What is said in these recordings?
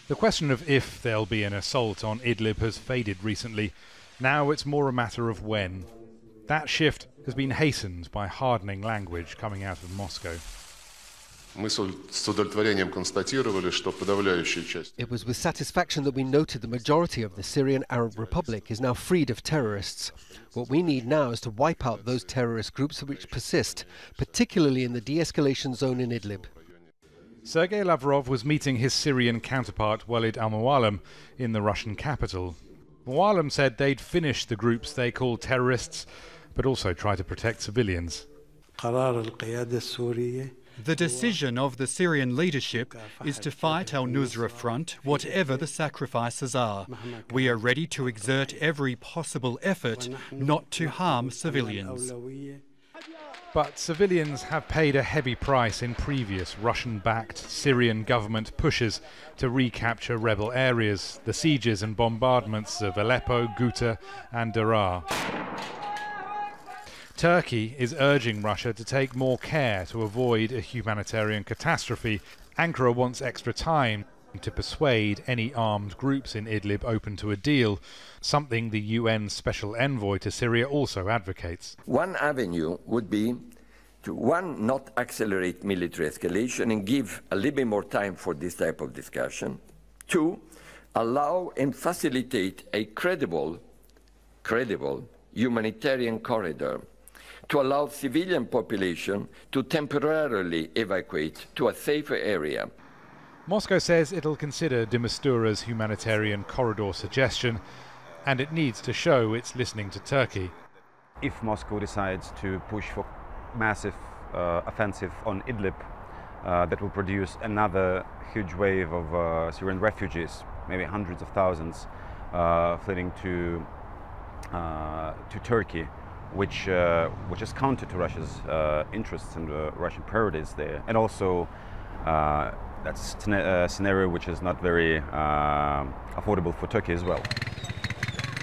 The question of if there'll be an assault on Idlib has faded recently. Now it's more a matter of when. That shift has been hastened by hardening language coming out of Moscow. It was with satisfaction that we noted the majority of the Syrian Arab Republic is now freed of terrorists. What we need now is to wipe out those terrorist groups which persist, particularly in the de-escalation zone in Idlib. Sergei Lavrov was meeting his Syrian counterpart Walid al-Mualem in the Russian capital. Mualem said they'd finished the groups they called terrorists, but also try to protect civilians. The decision of the Syrian leadership is to fight al-Nusra Front, whatever the sacrifices are. We are ready to exert every possible effort not to harm civilians. But civilians have paid a heavy price in previous Russian-backed Syrian government pushes to recapture rebel areas, the sieges and bombardments of Aleppo, Ghouta and Daraa. Turkey is urging Russia to take more care to avoid a humanitarian catastrophe. Ankara wants extra time to persuade any armed groups in Idlib open to a deal, something the UN Special Envoy to Syria also advocates. One avenue would be to, one, not accelerate military escalation and give a little bit more time for this type of discussion. Two, allow and facilitate a credible humanitarian corridor to allow civilian population to temporarily evacuate to a safer area. Moscow says it'll consider de Mistura's humanitarian corridor suggestion, and it needs to show it's listening to Turkey. If Moscow decides to push for massive offensive on Idlib, that will produce another huge wave of Syrian refugees, maybe hundreds of thousands, fleeing to Turkey, which is counter to Russia's interests and Russian priorities there, and also that's a scenario which is not very affordable for Turkey as well.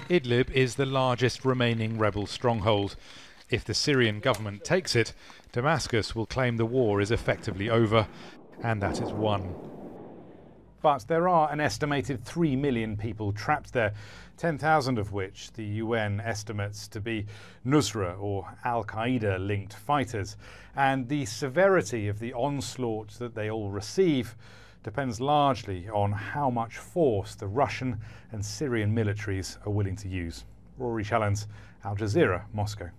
Idlib is the largest remaining rebel stronghold. If the Syrian government takes it, Damascus will claim the war is effectively over and that it's won. But there are an estimated 3 million people trapped there, 10,000 of which the UN estimates to be Nusra or Al-Qaeda linked fighters. And the severity of the onslaught that they all receive depends largely on how much force the Russian and Syrian militaries are willing to use. Rory Challens, Al Jazeera, Moscow.